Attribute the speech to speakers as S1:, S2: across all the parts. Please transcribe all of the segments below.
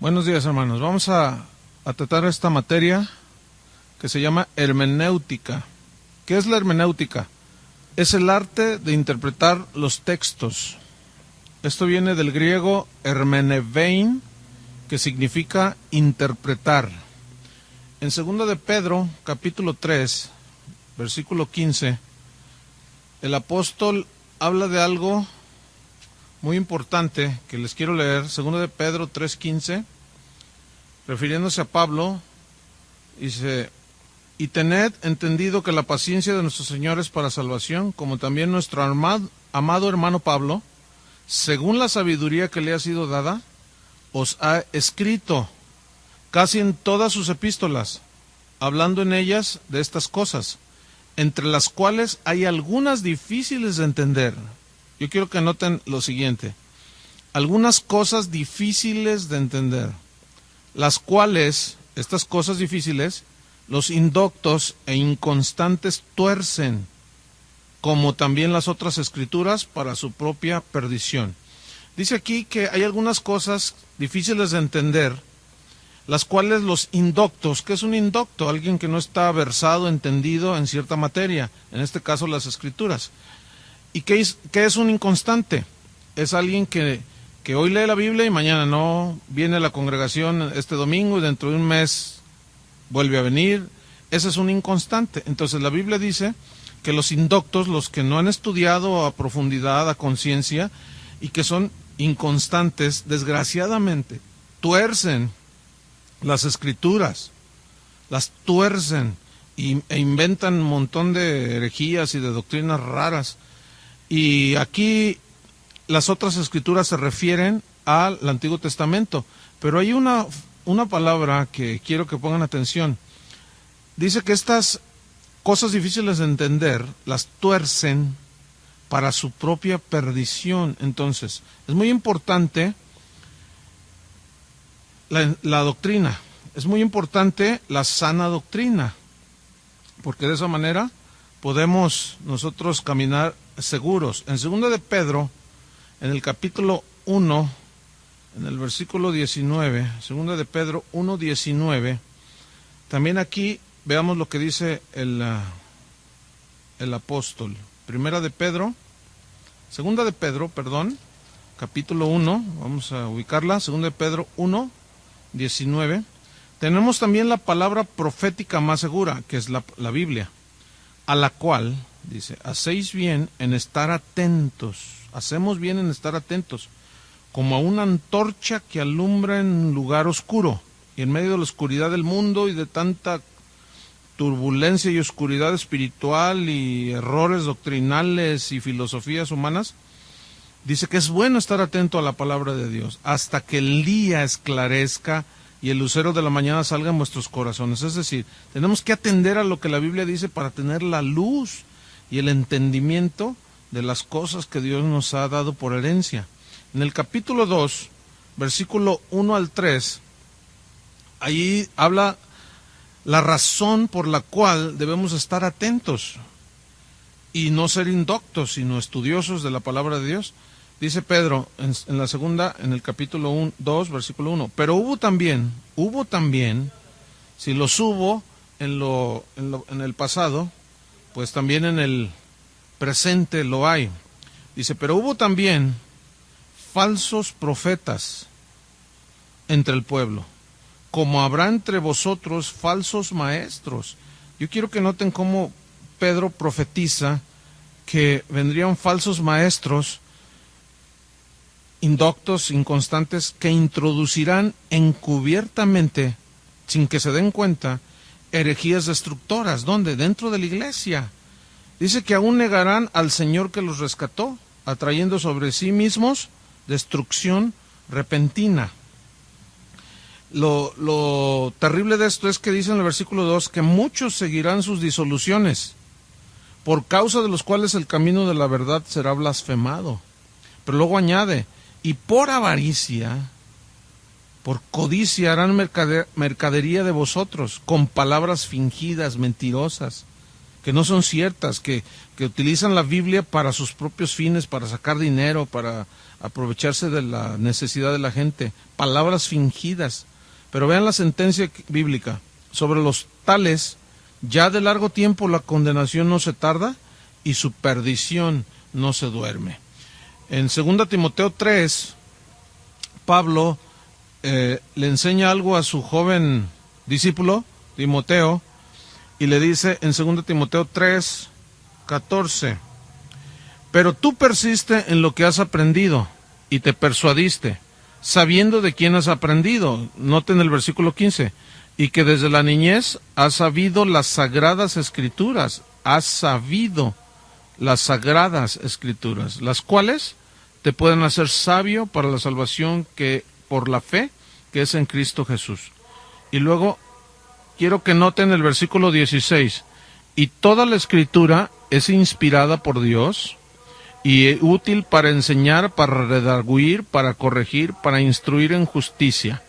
S1: Buenos días, hermanos. Vamos a tratar esta materia que se llama hermenéutica. ¿Qué es la hermenéutica? Es el arte de interpretar los textos. Esto viene del griego hermenevein, que significa interpretar. En 2 de Pedro, capítulo 3, versículo 15, el apóstol habla de algo muy importante que les quiero leer. 2 de Pedro 3:15, refiriéndose a Pablo, dice: y tened entendido que la paciencia de nuestro Señor es para salvación, como también nuestro amado hermano Pablo, según la sabiduría que le ha sido dada, os ha escrito casi en todas sus epístolas, hablando en ellas de estas cosas, entre las cuales hay algunas difíciles de entender. Yo quiero que noten lo siguiente: algunas cosas difíciles de entender, las cuales, estas cosas difíciles, los indoctos e inconstantes tuercen, como también las otras escrituras, para su propia perdición. Dice aquí que hay algunas cosas difíciles de entender, las cuales los indoctos. ¿Qué es un indocto? Alguien que no está versado, entendido en cierta materia, en este caso las escrituras. ¿Y qué es un inconstante? Es alguien que hoy lee la Biblia y mañana no, viene a la congregación este domingo y dentro de un mes vuelve a venir. Ese es un inconstante. Entonces la Biblia dice que los indoctos, los que no han estudiado a profundidad, a conciencia, y que son inconstantes, desgraciadamente, tuercen las escrituras, las tuercen e inventan un montón de herejías y de doctrinas raras. Y aquí las otras escrituras se refieren al Antiguo Testamento, pero hay una palabra que quiero que pongan atención. Dice que estas cosas difíciles de entender las tuercen para su propia perdición. Entonces, es muy importante la doctrina, es muy importante la sana doctrina, porque de esa manera podemos nosotros caminar seguros. En 2 de Pedro, en el capítulo 1, en el versículo 19, 2 de Pedro 1:19, también aquí veamos lo que dice el apóstol. 2 de Pedro, capítulo 1, vamos a ubicarla, 2 de Pedro 1:19. Tenemos también la palabra profética más segura, que es la Biblia, a la cual, dice, hacemos bien en estar atentos, como a una antorcha que alumbra en lugar oscuro, y en medio de la oscuridad del mundo y de tanta turbulencia y oscuridad espiritual y errores doctrinales y filosofías humanas. Dice que es bueno estar atento a la palabra de Dios, hasta que el día esclarezca y el lucero de la mañana salga en vuestros corazones. Es decir, tenemos que atender a lo que la Biblia dice para tener la luz y el entendimiento de las cosas que Dios nos ha dado por herencia. En el capítulo 2, versículo 1 al 3, ahí habla la razón por la cual debemos estar atentos y no ser indoctos, sino estudiosos de la palabra de Dios. Dice Pedro en la segunda, en el capítulo 2, versículo 1, pero hubo también, si los hubo en el pasado, pues también en el presente lo hay. Dice, pero hubo también falsos profetas entre el pueblo, como habrá entre vosotros falsos maestros. Yo quiero que noten cómo Pedro profetiza que vendrían falsos maestros, indoctos, inconstantes, que introducirán encubiertamente, sin que se den cuenta, herejías destructoras. ¿Dónde? Dentro de la iglesia. Dice que aún negarán al Señor que los rescató, atrayendo sobre sí mismos destrucción repentina. Lo terrible de esto es que dice en el versículo 2 que muchos seguirán sus disoluciones, por causa de los cuales el camino de la verdad será blasfemado. Pero luego añade, y por avaricia, por codicia harán mercadería de vosotros, con palabras fingidas, mentirosas, que no son ciertas, que utilizan la Biblia para sus propios fines, para sacar dinero, para aprovecharse de la necesidad de la gente, palabras fingidas. Pero vean la sentencia bíblica: sobre los tales, ya de largo tiempo la condenación no se tarda y su perdición no se duerme. En 2 Timoteo 3, Pablo le enseña algo a su joven discípulo, Timoteo, y le dice en 2 Timoteo 3, 14, pero tú persiste en lo que has aprendido y te persuadiste, sabiendo de quién has aprendido. Noten el versículo 15, y que desde la niñez has sabido las sagradas escrituras, las cuales te pueden hacer sabio para la salvación que por la fe que es en Cristo Jesús. Y luego quiero que noten el versículo 16, y toda la escritura es inspirada por Dios y útil para enseñar, para redarguir, para corregir, para instruir en justicia,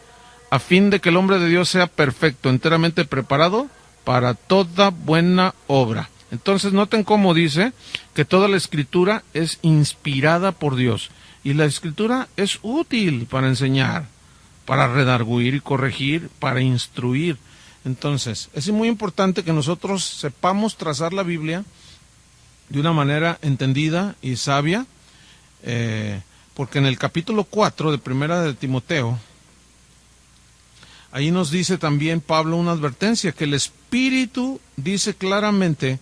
S1: a fin de que el hombre de Dios sea perfecto, enteramente preparado para toda buena obra. Entonces noten cómo dice que toda la escritura es inspirada por Dios, y la escritura es útil para enseñar, para redarguir y corregir, para instruir. Entonces, es muy importante que nosotros sepamos trazar la Biblia de una manera entendida y sabia, porque en el capítulo 4 de Primera de Timoteo, ahí nos dice también Pablo una advertencia, que el Espíritu dice claramente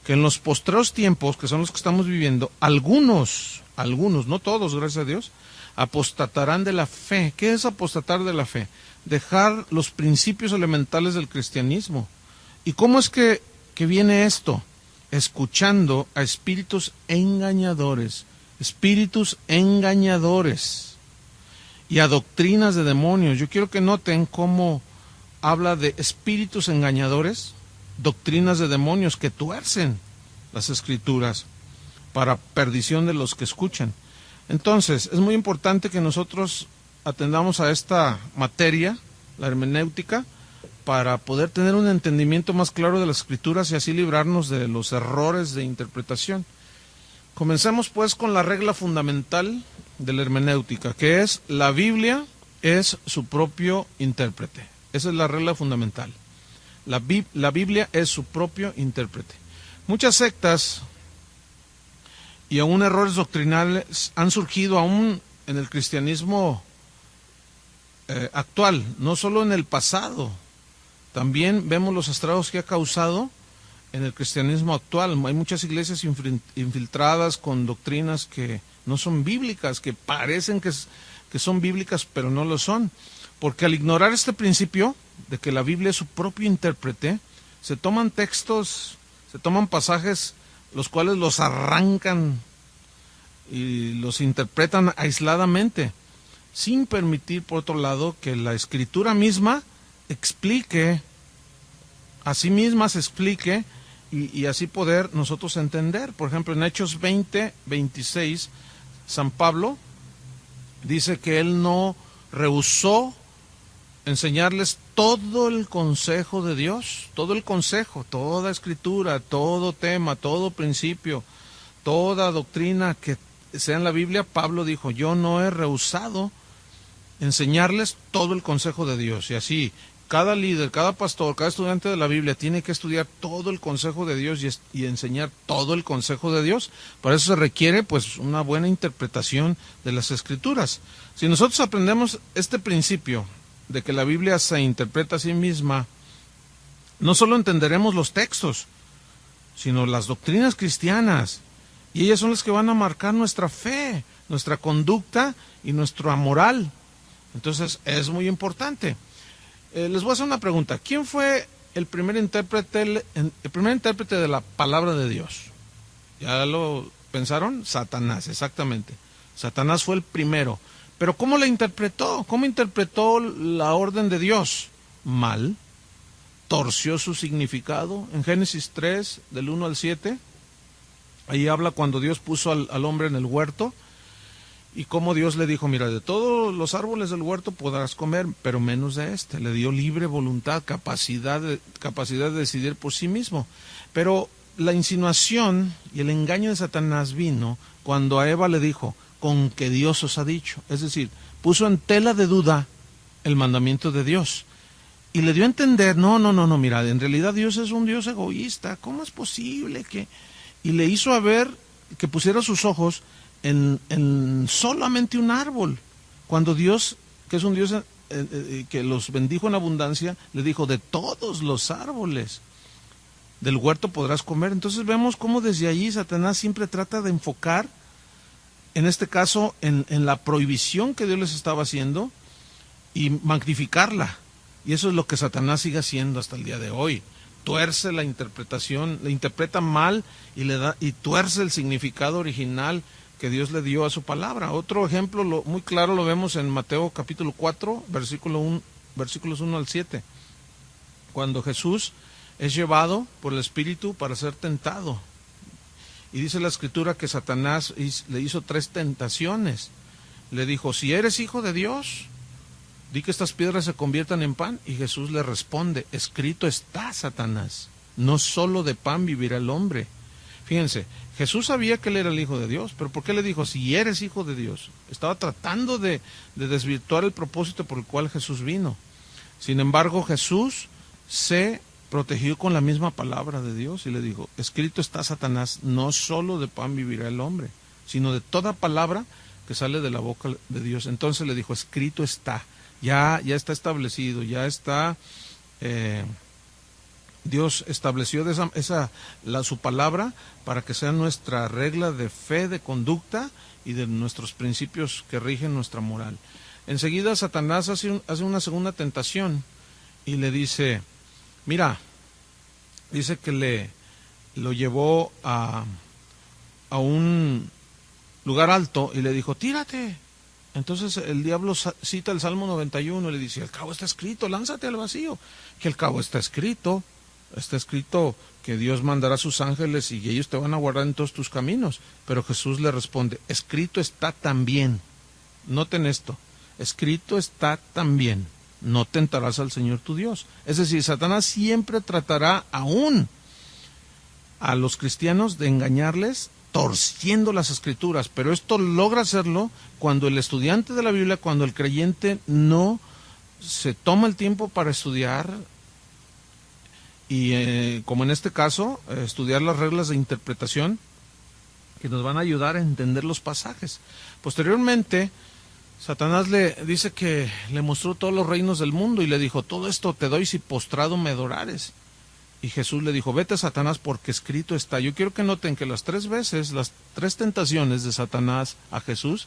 S1: que en los postreros tiempos, que son los que estamos viviendo, algunos, no todos, gracias a Dios, apostatarán de la fe. ¿Qué es apostatar de la fe? Dejar los principios elementales del cristianismo. ¿Y cómo es que viene esto? Escuchando a espíritus engañadores y a doctrinas de demonios. Yo quiero que noten cómo habla de espíritus engañadores, doctrinas de demonios que tuercen las escrituras para perdición de los que escuchan. Entonces, es muy importante que nosotros atendamos a esta materia, la hermenéutica, para poder tener un entendimiento más claro de las escrituras y así librarnos de los errores de interpretación. Comencemos pues con la regla fundamental de la hermenéutica, que es: la Biblia es su propio intérprete. Esa es la regla fundamental. La Biblia es su propio intérprete. Muchas sectas y aún errores doctrinales han surgido aún en el cristianismo actual, no solo en el pasado. También vemos los estragos que ha causado en el cristianismo actual. Hay muchas iglesias infiltradas con doctrinas que no son bíblicas, que parecen que son bíblicas, pero no lo son. Porque al ignorar este principio de que la Biblia es su propio intérprete, se toman textos, se toman pasajes, los cuales los arrancan y los interpretan aisladamente, sin permitir, por otro lado, que la Escritura misma explique, a sí misma se explique, y así poder nosotros entender. Por ejemplo, en Hechos 20, 26, San Pablo dice que él no rehusó enseñarles todo el consejo de Dios, todo el consejo, toda escritura, todo tema, todo principio, toda doctrina que sea en la Biblia. Pablo dijo: yo no he rehusado enseñarles todo el consejo de Dios. Y así, cada líder, cada pastor, cada estudiante de la Biblia tiene que estudiar todo el consejo de Dios y enseñar todo el consejo de Dios. Para eso se requiere pues una buena interpretación de las escrituras. Si nosotros aprendemos este principio de que la Biblia se interpreta a sí misma, no solo entenderemos los textos, sino las doctrinas cristianas, y ellas son las que van a marcar nuestra fe, nuestra conducta y nuestra moral. Entonces es muy importante. Les voy a hacer una pregunta: ¿quién fue el primer intérprete de la palabra de Dios? ¿Ya lo pensaron? Satanás, exactamente. Satanás fue el primero. Pero ¿cómo la interpretó? ¿Cómo interpretó la orden de Dios? Mal. Torció su significado. En Génesis 3, del 1 al 7, ahí habla cuando Dios puso al hombre en el huerto, y cómo Dios le dijo: mira, de todos los árboles del huerto podrás comer, pero menos de este. Le dio libre voluntad, capacidad de decidir por sí mismo. Pero la insinuación y el engaño de Satanás vino cuando a Eva le dijo, con que Dios os ha dicho. Es decir, puso en tela de duda el mandamiento de Dios. Y le dio a entender, no, mira, en realidad Dios es un Dios egoísta. ¿Cómo es posible que...? Y le hizo a ver que pusiera sus ojos en solamente un árbol. Cuando Dios, que es un Dios que los bendijo en abundancia, le dijo, de todos los árboles del huerto podrás comer. Entonces vemos cómo desde allí Satanás siempre trata de enfocar, en este caso, en la prohibición que Dios les estaba haciendo y magnificarla. Y eso es lo que Satanás sigue haciendo hasta el día de hoy. Tuerce la interpretación, la interpreta mal y tuerce el significado original que Dios le dio a su palabra. Otro ejemplo muy claro lo vemos en Mateo capítulo 4, versículos 1 al 7, cuando Jesús es llevado por el Espíritu para ser tentado. Y dice la Escritura que Satanás le hizo 3 tentaciones. Le dijo, si eres hijo de Dios, di que estas piedras se conviertan en pan. Y Jesús le responde, escrito está, Satanás, no solo de pan vivirá el hombre. Fíjense, Jesús sabía que él era el Hijo de Dios, pero ¿por qué le dijo, si eres hijo de Dios? Estaba tratando de desvirtuar el propósito por el cual Jesús vino. Sin embargo, Jesús se protegió con la misma palabra de Dios y le dijo, escrito está, Satanás, no solo de pan vivirá el hombre, sino de toda palabra que sale de la boca de Dios. Entonces le dijo, escrito está, ya está establecido, ya está... Dios estableció su palabra para que sea nuestra regla de fe, de conducta y de nuestros principios que rigen nuestra moral. Enseguida Satanás hace una segunda tentación y le dice, mira, dice que lo llevó a un lugar alto y le dijo, tírate. Entonces el diablo cita el Salmo 91 y le dice, al cabo está escrito, lánzate al vacío. Que al cabo está escrito que Dios mandará a sus ángeles y ellos te van a guardar en todos tus caminos. Pero Jesús le responde, escrito está también. Noten esto, escrito está también, no tentarás al Señor tu Dios. Es decir, Satanás siempre tratará aún a los cristianos de engañarles torciendo las Escrituras, pero esto logra hacerlo cuando el estudiante de la Biblia, cuando el creyente no se toma el tiempo para estudiar y como en este caso, estudiar las reglas de interpretación que nos van a ayudar a entender los pasajes. Posteriormente, Satanás le dice que le mostró todos los reinos del mundo y le dijo, todo esto te doy si postrado me adorares. Y Jesús le dijo, vete, Satanás, porque escrito está. Yo quiero que noten que las 3 veces, las 3 tentaciones de Satanás a Jesús,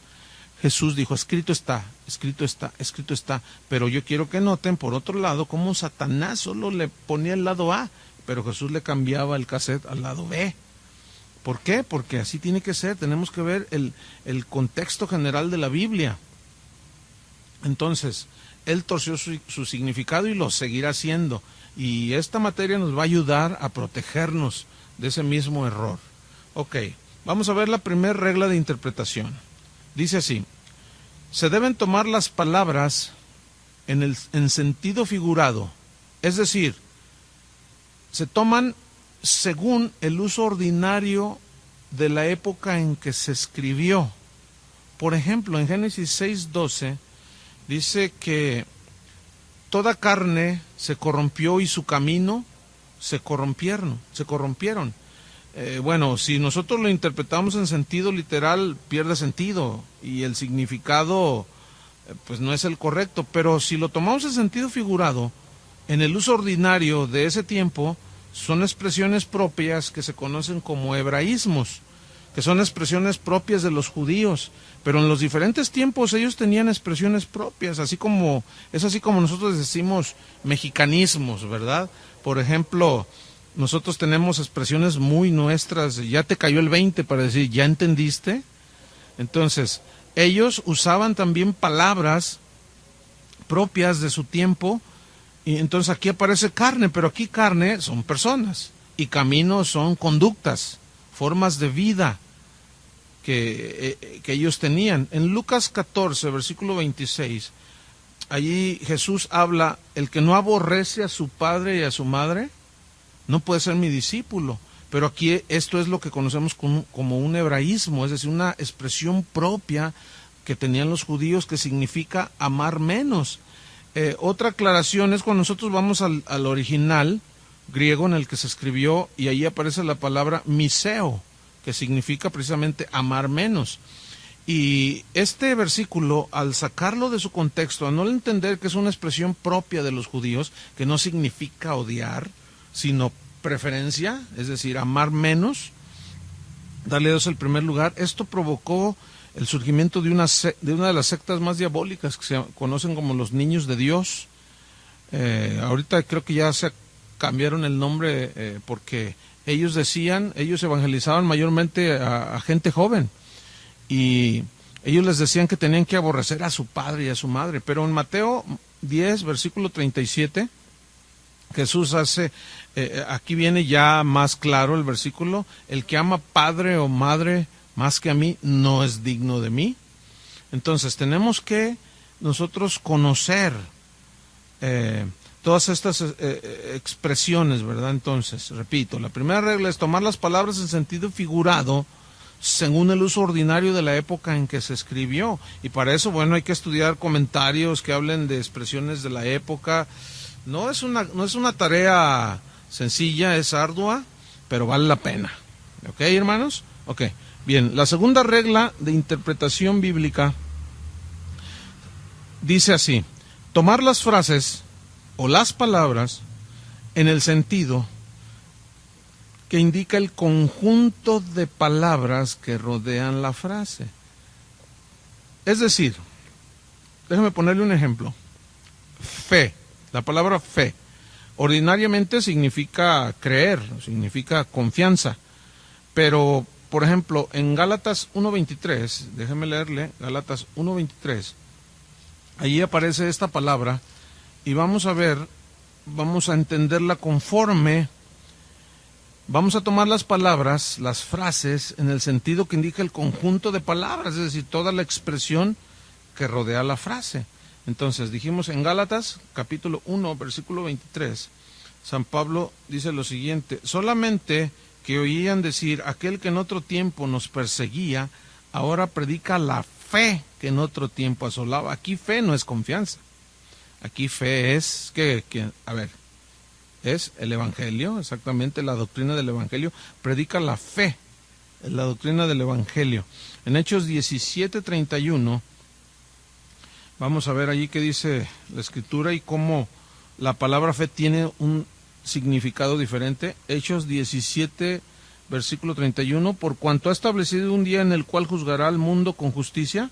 S1: Jesús dijo, escrito está, escrito está, escrito está. Pero yo quiero que noten, por otro lado, cómo Satanás solo le ponía el lado A, pero Jesús le cambiaba el cassette al lado B. ¿Por qué? Porque así tiene que ser. Tenemos que ver el contexto general de la Biblia. Entonces, él torció su significado y lo seguirá haciendo. Y esta materia nos va a ayudar a protegernos de ese mismo error. Ok, vamos a ver la primera regla de interpretación. Dice así, se deben tomar las palabras en sentido figurado, es decir, se toman según el uso ordinario de la época en que se escribió. Por ejemplo, en Génesis 6:12 dice que toda carne se corrompió y su camino se corrompieron. Bueno, si nosotros lo interpretamos en sentido literal, pierde sentido y el significado pues no es el correcto, pero si lo tomamos en sentido figurado, en el uso ordinario de ese tiempo, son expresiones propias que se conocen como hebraísmos, que son expresiones propias de los judíos, pero en los diferentes tiempos ellos tenían expresiones propias, así como nosotros decimos mexicanismos, ¿verdad? Por ejemplo, nosotros tenemos expresiones muy nuestras, ya te cayó el 20 para decir, ¿ya entendiste? Entonces, ellos usaban también palabras propias de su tiempo, y entonces aquí aparece carne, pero aquí carne son personas, y caminos son conductas, formas de vida que ellos tenían. En Lucas 14, versículo 26, allí Jesús habla, el que no aborrece a su padre y a su madre, no puede ser mi discípulo. pero aquí esto es lo que conocemos como un hebraísmo, es decir, una expresión propia que tenían los judíos que significa amar menos. Otra aclaración es cuando nosotros vamos al original griego en el que se escribió, y ahí aparece la palabra miseo, que significa precisamente amar menos. Y este versículo, al sacarlo de su contexto, a no entender que es una expresión propia de los judíos, que no significa odiar, sino preferencia, es decir, amar menos, darle a Dios el primer lugar, esto provocó el surgimiento de una de las sectas más diabólicas que se conocen como los niños de Dios. Ahorita creo que ya se cambiaron el nombre porque ellos evangelizaban mayormente a gente joven, y ellos les decían que tenían que aborrecer a su padre y a su madre. Pero en Mateo 10, versículo 37, Jesús hace, aquí viene ya más claro el versículo: el que ama padre o madre más que a mí no es digno de mí. Entonces tenemos que nosotros conocer todas estas expresiones, ¿verdad? Entonces, repito, la primera regla es tomar las palabras en sentido figurado según el uso ordinario de la época en que se escribió, y para eso, bueno, hay que estudiar comentarios que hablen de expresiones de la época. No es una tarea sencilla, es ardua, pero vale la pena. ¿Ok, hermanos? Ok, bien, la segunda regla de interpretación bíblica dice así: tomar las frases o las palabras en el sentido que indica el conjunto de palabras que rodean la frase. Es decir, déjame ponerle un ejemplo. Fe, la palabra fe, ordinariamente significa creer, significa confianza, pero, por ejemplo, en Gálatas 1.23, déjeme leerle, Gálatas 1.23, allí aparece esta palabra, y vamos a entenderla conforme. Vamos a tomar las palabras, las frases, en el sentido que indica el conjunto de palabras, es decir, toda la expresión que rodea la frase. Entonces, dijimos en Gálatas, capítulo 1, versículo 23, San Pablo dice lo siguiente: solamente que oían decir, aquel que en otro tiempo nos perseguía, ahora predica la fe que en otro tiempo asolaba. Aquí fe no es confianza. Aquí fe es es el Evangelio, exactamente la doctrina del Evangelio. Predica la fe, la doctrina del Evangelio. En Hechos 17:31, vamos a ver allí qué dice la Escritura y cómo la palabra fe tiene un significado diferente. Hechos 17, versículo 31, por cuanto ha establecido un día en el cual juzgará al mundo con justicia,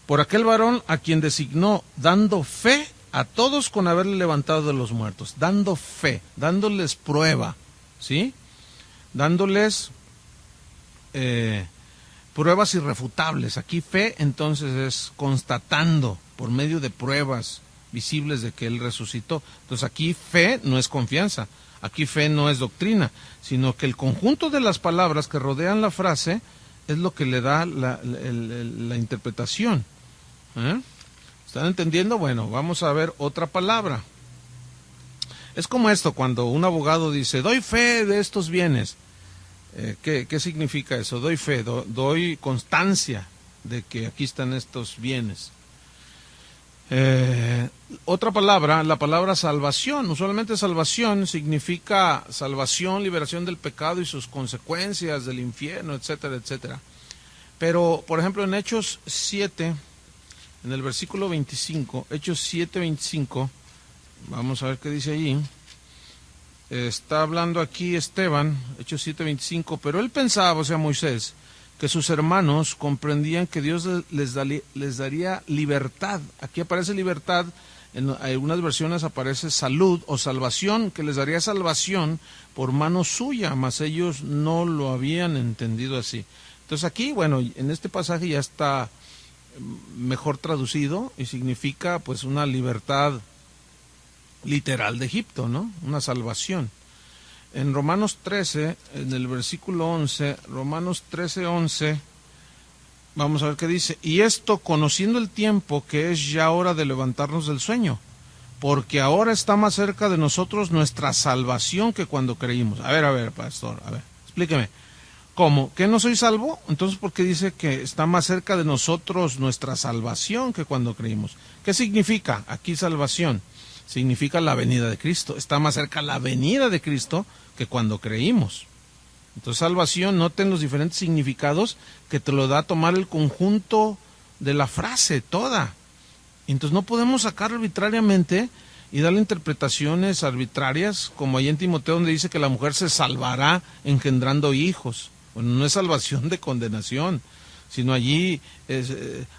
S1: por aquel varón a quien designó, dando fe a todos con haberle levantado de los muertos, dando fe, dándoles prueba, ¿sí? Dándoles pruebas irrefutables. Aquí fe entonces es constatando por medio de pruebas visibles de que Él resucitó. Entonces aquí fe no es confianza, aquí fe no es doctrina, sino que el conjunto de las palabras que rodean la frase es lo que le da la interpretación. ¿Están entendiendo? Bueno, vamos a ver otra palabra. Es como esto, cuando un abogado dice, doy fe de estos bienes. ¿Qué significa eso? Doy fe, doy constancia de que aquí están estos bienes. Otra palabra, la palabra salvación. Usualmente salvación significa salvación, liberación del pecado y sus consecuencias, del infierno, etcétera, etcétera. Pero, por ejemplo, en Hechos 7, en el versículo 25, Hechos 7:25, vamos a ver qué dice allí. Está hablando aquí Esteban, Hechos 7:25, pero él pensaba, o sea, Moisés, que sus hermanos comprendían que Dios les daría libertad. Aquí aparece libertad, en algunas versiones aparece salud o salvación, que les daría salvación por mano suya, mas ellos no lo habían entendido así. Entonces aquí, bueno, en este pasaje ya está mejor traducido y significa pues una libertad literal de Egipto, ¿no? Una salvación. En Romanos 13, en el versículo 11, Romanos 13:11, vamos a ver qué dice. Y esto conociendo el tiempo, que es ya hora de levantarnos del sueño, porque ahora está más cerca de nosotros nuestra salvación que cuando creímos. A ver, pastor, a ver, explíqueme. ¿Cómo? ¿Que no soy salvo? Entonces, ¿por qué dice que está más cerca de nosotros nuestra salvación que cuando creímos? ¿Qué significa aquí salvación? Significa la venida de Cristo. Está más cerca la venida de Cristo que cuando creímos. Entonces, salvación, noten los diferentes significados que te lo da a tomar el conjunto de la frase toda. Entonces, no podemos sacar arbitrariamente y darle interpretaciones arbitrarias, como ahí en Timoteo, donde dice que la mujer se salvará engendrando hijos. Bueno, no es salvación de condenación, sino allí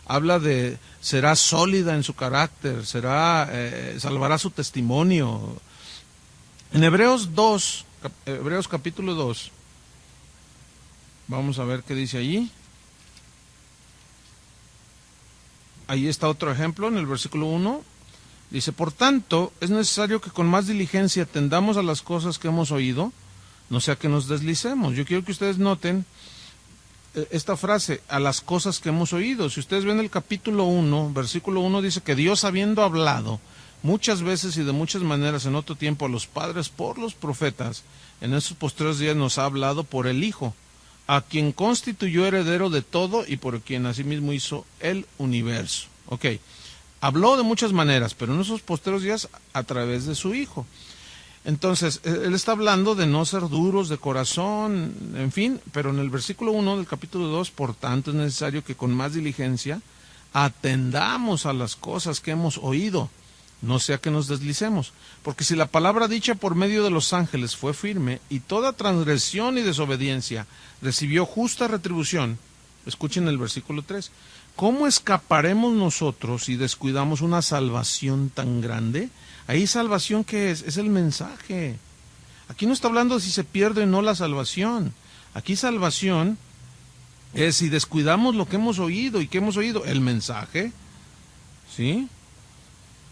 S1: habla de será sólida en su carácter, salvará su testimonio. En Hebreos capítulo 2, vamos a ver qué dice allí. Ahí está otro ejemplo, en el versículo 1. Dice, por tanto, es necesario que con más diligencia atendamos a las cosas que hemos oído, no sea que nos deslicemos. Yo quiero que ustedes noten esta frase, a las cosas que hemos oído. Si ustedes ven el capítulo 1, versículo 1, dice que Dios, habiendo hablado muchas veces y de muchas maneras en otro tiempo a los padres por los profetas, en estos postreros días nos ha hablado por el Hijo, a quien constituyó heredero de todo y por quien asimismo hizo el universo. Ok, habló de muchas maneras, pero en esos postreros días a través de su Hijo. Entonces, él está hablando de no ser duros de corazón, en fin, pero en el versículo 1 del capítulo 2, por tanto es necesario que con más diligencia atendamos a las cosas que hemos oído, no sea que nos deslicemos, porque si la palabra dicha por medio de los ángeles fue firme y toda transgresión y desobediencia recibió justa retribución, escuchen el versículo 3, ¿cómo escaparemos nosotros si descuidamos una salvación tan grande? Ahí salvación, ¿qué es? Es el mensaje. Aquí no está hablando de si se pierde o no la salvación. Aquí salvación es si descuidamos lo que hemos oído. ¿Y qué hemos oído? El mensaje, ¿sí?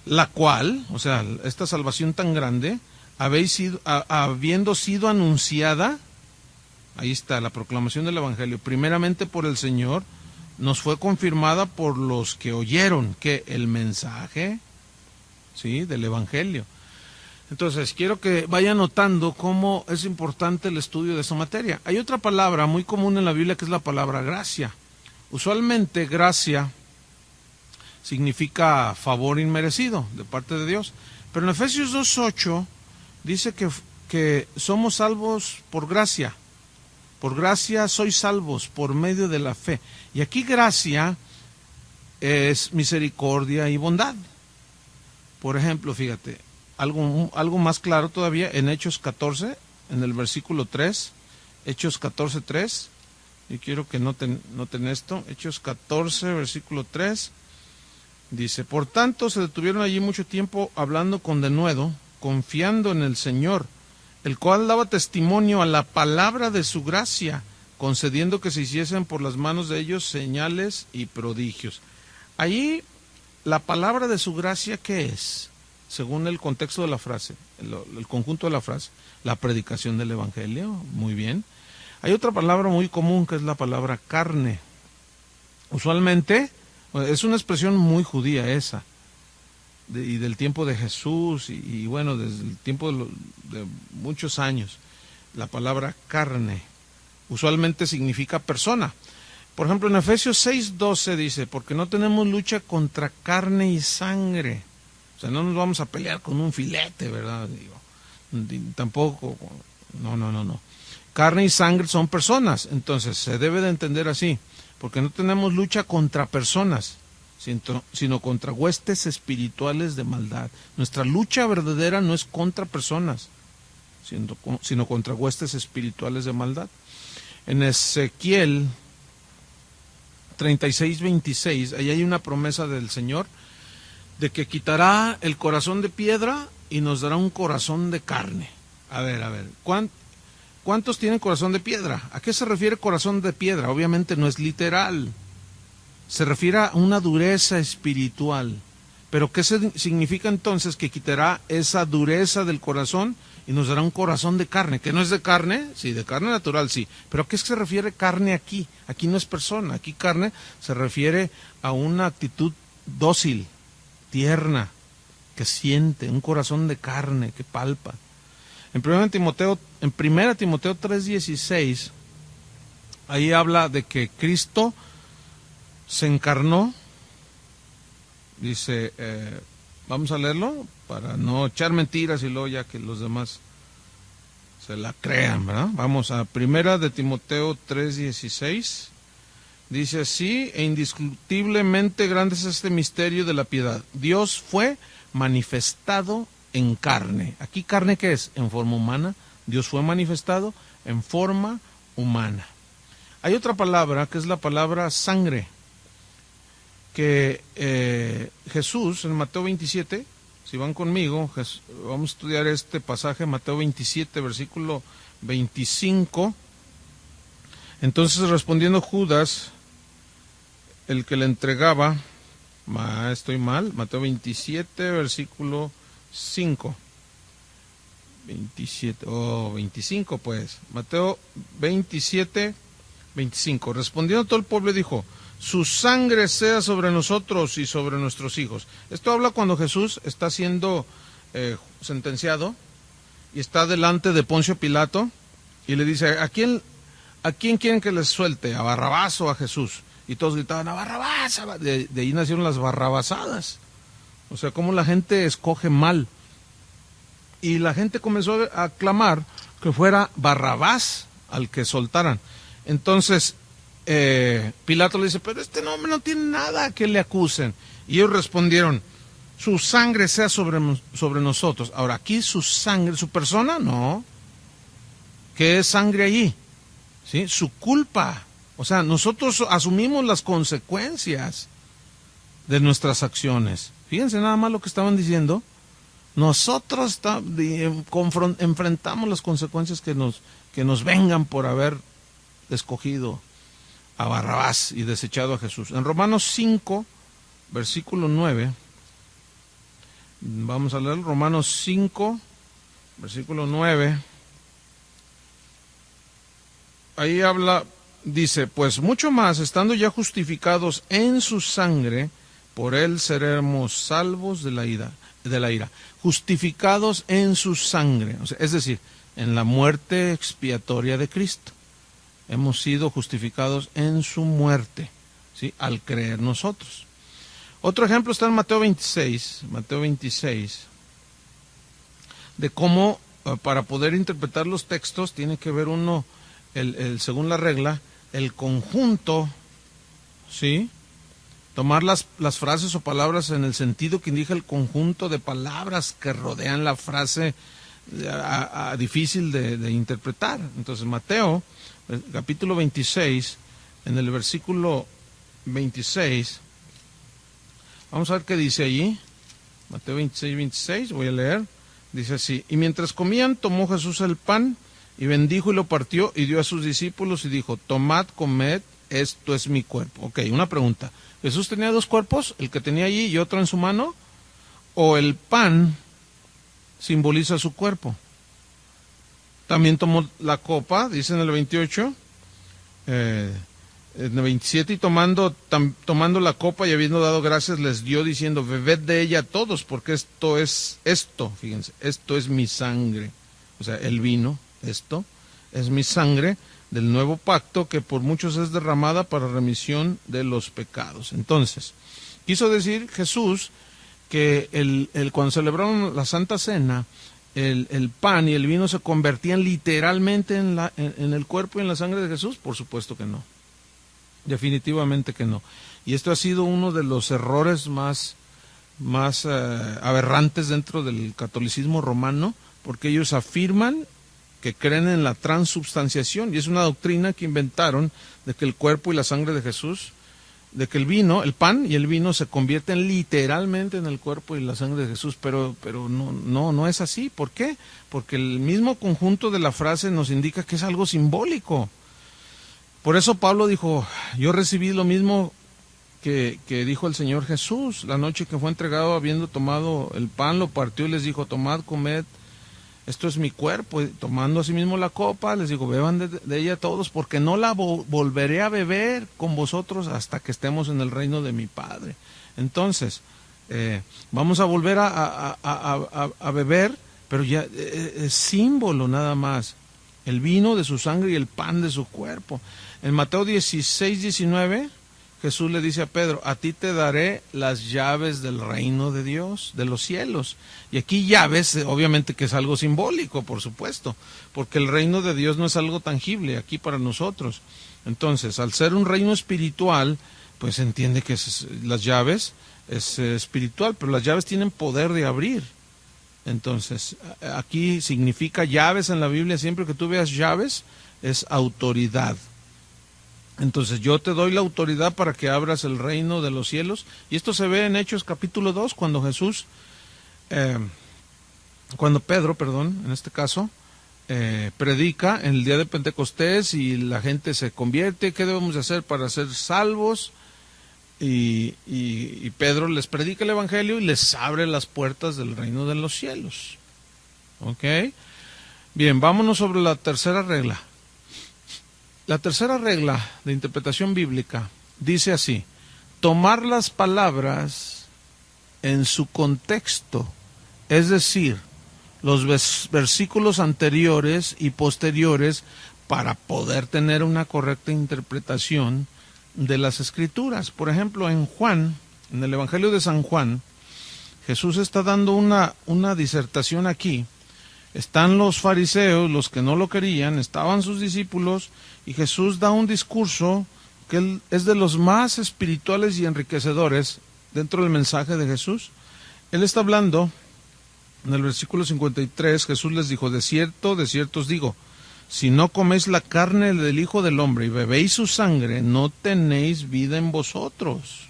S1: La cual, o sea, esta salvación tan grande, habiendo sido anunciada, ahí está, la proclamación del Evangelio, primeramente por el Señor, nos fue confirmada por los que oyeron, que el mensaje, ¿sí?, del Evangelio. Entonces, quiero que vayan notando cómo es importante el estudio de esa materia. Hay otra palabra muy común en la Biblia que es la palabra gracia. Usualmente, gracia significa favor inmerecido de parte de Dios. Pero en Efesios 2:8 dice que somos salvos por gracia. Por gracia sois salvos por medio de la fe. Y aquí gracia es misericordia y bondad. Por ejemplo, fíjate, algo más claro todavía en Hechos 14, en el versículo 3, Hechos 14:3, y quiero que noten esto, Hechos 14, versículo 3, dice, por tanto se detuvieron allí mucho tiempo hablando con denuedo, confiando en el Señor, el cual daba testimonio a la palabra de su gracia, concediendo que se hiciesen por las manos de ellos señales y prodigios. Allí, la palabra de su gracia, ¿qué es? Según el contexto de la frase, el conjunto de la frase, la predicación del Evangelio, muy bien. Hay otra palabra muy común que es la palabra carne. Usualmente, es una expresión muy judía esa, y del tiempo de Jesús, y bueno, desde el tiempo de muchos años, la palabra carne usualmente significa persona. Por ejemplo, en Efesios 6:12 dice, porque no tenemos lucha contra carne y sangre. O sea, no nos vamos a pelear con un filete, ¿verdad? Tampoco, no. Carne y sangre son personas, entonces se debe de entender así, porque no tenemos lucha contra personas, sino contra huestes espirituales de maldad. Nuestra lucha verdadera no es contra personas, sino contra huestes espirituales de maldad. En Ezequiel 36:26, ahí hay una promesa del Señor de que quitará el corazón de piedra y nos dará un corazón de carne. A ver, ¿cuántos tienen corazón de piedra? ¿A qué se refiere corazón de piedra? Obviamente no es literal, se refiere a una dureza espiritual. Pero ¿qué significa entonces? Que quitará esa dureza del corazón y nos dará un corazón de carne, que no es de carne, sí, de carne natural, sí, pero ¿a qué se refiere carne aquí? Aquí no es persona, aquí carne se refiere a una actitud dócil, tierna, que siente, un corazón de carne que palpa. En 1 Timoteo 3:16, ahí habla de que Cristo se encarnó. Dice, vamos a leerlo para no echar mentiras y luego ya que los demás se la crean, ¿verdad? Vamos a 1 Timoteo 3:16. Dice así: e indiscutiblemente grande es este misterio de la piedad. Dios fue manifestado en carne. ¿Aquí carne qué es? En forma humana. Dios fue manifestado en forma humana. Hay otra palabra que es la palabra sangre, que Jesús en Mateo 27, si van conmigo, vamos a estudiar este pasaje, Mateo 27, versículo 25. Entonces respondiendo Judas, el que le entregaba, estoy mal, Mateo 27, versículo 5. 25 pues. Mateo 27, 25. Respondiendo todo el pueblo dijo: su sangre sea sobre nosotros y sobre nuestros hijos. Esto habla cuando Jesús está siendo sentenciado y está delante de Poncio Pilato y le dice: ¿a quién quieren que les suelte? ¿A Barrabás o a Jesús? Y todos gritaban: ¡a Barrabás! De ahí nacieron las barrabasadas. O sea, cómo la gente escoge mal. Y la gente comenzó a clamar que fuera Barrabás al que soltaran. Entonces, Pilato le dice: pero este hombre no tiene nada que le acusen. Y ellos respondieron: su sangre sea sobre nosotros. Ahora, aquí su sangre, su persona, no. ¿Qué es sangre allí? ¿Sí? Su culpa. O sea, nosotros asumimos las consecuencias de nuestras acciones. Fíjense nada más lo que estaban diciendo. Nosotros enfrentamos las consecuencias que nos vengan por haber escogido a Barrabás y desechado a Jesús. En Romanos 5, versículo 9, vamos a leer Romanos 5, versículo 9. Ahí habla, dice: pues mucho más, estando ya justificados en su sangre, por él seremos salvos de la ira. Justificados en su sangre, o sea, es decir, en la muerte expiatoria de Cristo. Hemos sido justificados en su muerte, ¿sí? Al creer nosotros. Otro ejemplo está en Mateo 26, de cómo para poder interpretar los textos tiene que ver uno, según la regla, el conjunto, ¿sí? Tomar las frases o palabras en el sentido que indica el conjunto de palabras que rodean la frase difícil de interpretar. Entonces, Mateo, capítulo 26, en el versículo 26, vamos a ver qué dice allí. Mateo 26, 26, voy a leer. Dice así: y mientras comían, tomó Jesús el pan y bendijo y lo partió y dio a sus discípulos y dijo: tomad, comed, esto es mi cuerpo. Ok, una pregunta. ¿Jesús tenía dos cuerpos? ¿El que tenía allí y otro en su mano? ¿O el pan simboliza su cuerpo? También tomó la copa, dice en el 28, en el 27, y tomando la copa y habiendo dado gracias, les dio diciendo: bebed de ella todos, porque fíjense, esto es mi sangre. O sea, el vino, esto es mi sangre del nuevo pacto, que por muchos es derramada para remisión de los pecados. Entonces, quiso decir Jesús que cuando celebraron la Santa Cena, el pan y el vino se convertían literalmente en el cuerpo y en la sangre de Jesús. Por supuesto que no. Definitivamente que no. Y esto ha sido uno de los errores más aberrantes dentro del catolicismo romano, porque ellos afirman que creen en la transubstanciación, y es una doctrina que inventaron de que el cuerpo y la sangre de Jesús, de que el pan y el vino se convierten literalmente en el cuerpo y la sangre de Jesús, pero no es así. ¿Por qué? Porque el mismo conjunto de la frase nos indica que es algo simbólico. Por eso Pablo dijo: yo recibí lo mismo que dijo el Señor Jesús la noche que fue entregado, habiendo tomado el pan, lo partió y les dijo: tomad, comed, esto es mi cuerpo. Y tomando asimismo la copa, les digo: beban de ella todos, porque no la volveré a beber con vosotros hasta que estemos en el reino de mi Padre. Entonces, vamos a volver a beber, pero ya es símbolo nada más. El vino de su sangre y el pan de su cuerpo. En Mateo 16, 19, Jesús le dice a Pedro, a ti te daré las llaves del reino de Dios, de los cielos. Y aquí llaves, obviamente que es algo simbólico, por supuesto, porque el reino de Dios no es algo tangible aquí para nosotros. Entonces, al ser un reino espiritual, pues se entiende que las llaves es espiritual, pero las llaves tienen poder de abrir. Entonces, aquí significa llaves en la Biblia, siempre que tú veas llaves, es autoridad. Entonces, yo te doy la autoridad para que abras el reino de los cielos. Y esto se ve en Hechos capítulo 2, cuando Pedro, en este caso, predica en el día de Pentecostés y la gente se convierte. ¿Qué debemos de hacer para ser salvos? Y Pedro les predica el evangelio y les abre las puertas del reino de los cielos. ¿Ok? Bien, vámonos sobre la tercera regla. La tercera regla de interpretación bíblica dice así: tomar las palabras en su contexto, es decir, los versículos anteriores y posteriores, para poder tener una correcta interpretación de las Escrituras. Por ejemplo, en el Evangelio de San Juan, Jesús está dando una disertación aquí. Están los fariseos, los que no lo querían, estaban sus discípulos, y Jesús da un discurso que es de los más espirituales y enriquecedores dentro del mensaje de Jesús. Él está hablando, en el versículo 53, Jesús les dijo, de cierto os digo, si no coméis la carne del Hijo del Hombre y bebéis su sangre, no tenéis vida en vosotros.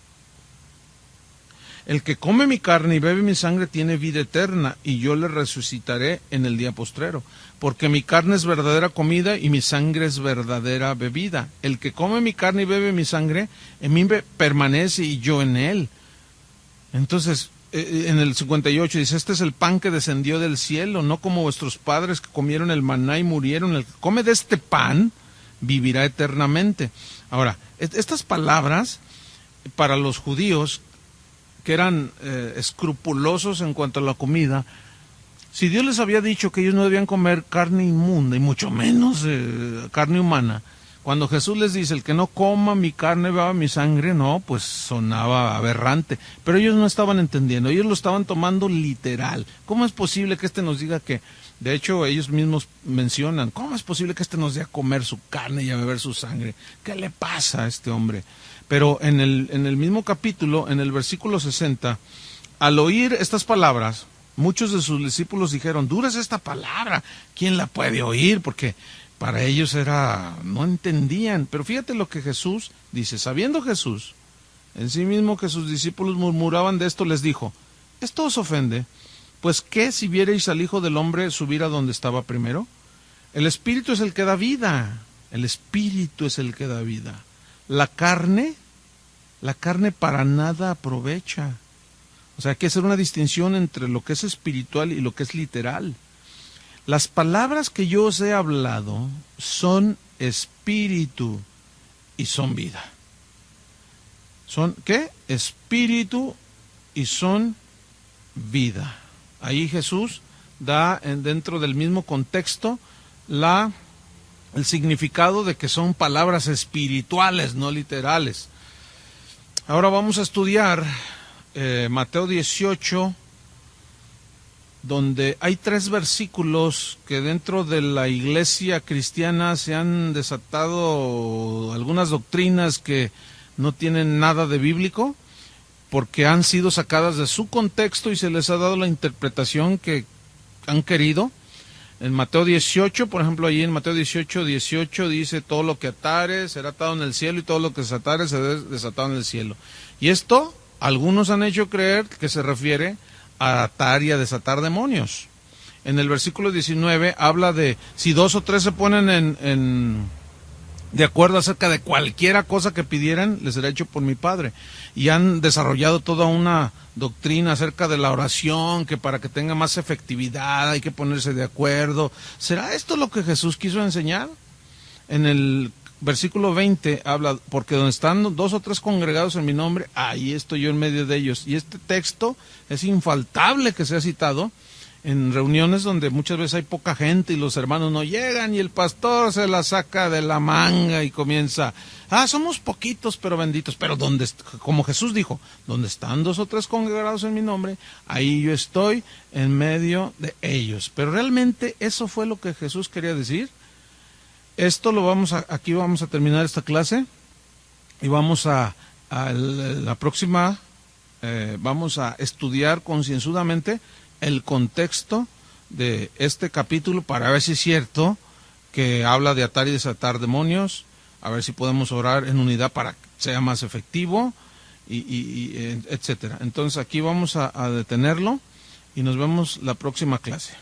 S1: El que come mi carne y bebe mi sangre tiene vida eterna, y yo le resucitaré en el día postrero. Porque mi carne es verdadera comida y mi sangre es verdadera bebida. El que come mi carne y bebe mi sangre, en mí permanece y yo en él. Entonces, en el 58 dice, este es el pan que descendió del cielo, no como vuestros padres que comieron el maná y murieron. El que come de este pan vivirá eternamente. Ahora, estas palabras para los judíos que eran escrupulosos en cuanto a la comida, si Dios les había dicho que ellos no debían comer carne inmunda y mucho menos carne humana, cuando Jesús les dice, el que no coma mi carne, beba mi sangre, no, pues sonaba aberrante. Pero ellos no estaban entendiendo, ellos lo estaban tomando literal. ¿Cómo es posible que nos diga que, de hecho ellos mismos mencionan, ¿cómo es posible que nos dé a comer su carne y a beber su sangre? ¿Qué le pasa a este hombre? Pero en el mismo capítulo, en el versículo 60, al oír estas palabras, muchos de sus discípulos dijeron, dura es esta palabra, ¿quién la puede oír? Porque para ellos no entendían. Pero fíjate lo que Jesús dice, sabiendo Jesús en sí mismo que sus discípulos murmuraban de esto, les dijo, ¿esto os ofende? Pues ¿qué si viereis al Hijo del Hombre subir a donde estaba primero? El Espíritu es el que da vida, el Espíritu es el que da vida. La carne para nada aprovecha. O sea, hay que hacer una distinción entre lo que es espiritual y lo que es literal. Las palabras que yo os he hablado son espíritu y son vida. ¿Son qué? Espíritu y son vida. Ahí Jesús da dentro del mismo contexto el significado de que son palabras espirituales, no literales. Ahora vamos a estudiar Mateo 18, donde hay 3 versículos que dentro de la iglesia cristiana se han desatado algunas doctrinas que no tienen nada de bíblico, porque han sido sacadas de su contexto y se les ha dado la interpretación que han querido. En Mateo 18, por ejemplo, allí en Mateo 18 dice, todo lo que atares será atado en el cielo y todo lo que desatare será desatado en el cielo. Y esto, algunos han hecho creer que se refiere a atar y a desatar demonios. En el versículo 19 habla de, si 2 o 3 se ponen de acuerdo acerca de cualquiera cosa que pidieran, les será hecho por mi Padre. Y han desarrollado toda una doctrina acerca de la oración, que para que tenga más efectividad hay que ponerse de acuerdo. ¿Será esto lo que Jesús quiso enseñar? En el versículo 20 habla, porque donde están 2 o 3 congregados en mi nombre, ahí estoy yo en medio de ellos. Y este texto es infaltable que sea citado en reuniones donde muchas veces hay poca gente y los hermanos no llegan y el pastor se la saca de la manga y comienza, somos poquitos pero benditos, pero donde, como Jesús dijo, donde están 2 o 3 congregados en mi nombre, ahí yo estoy en medio de ellos. Pero realmente eso fue lo que Jesús quería decir. Esto aquí vamos a terminar esta clase y vamos a la próxima, vamos a estudiar concienzudamente el contexto de este capítulo para ver si es cierto que habla de atar y desatar demonios, a ver si podemos orar en unidad para que sea más efectivo, etcétera. Entonces aquí vamos a detenerlo y nos vemos la próxima clase.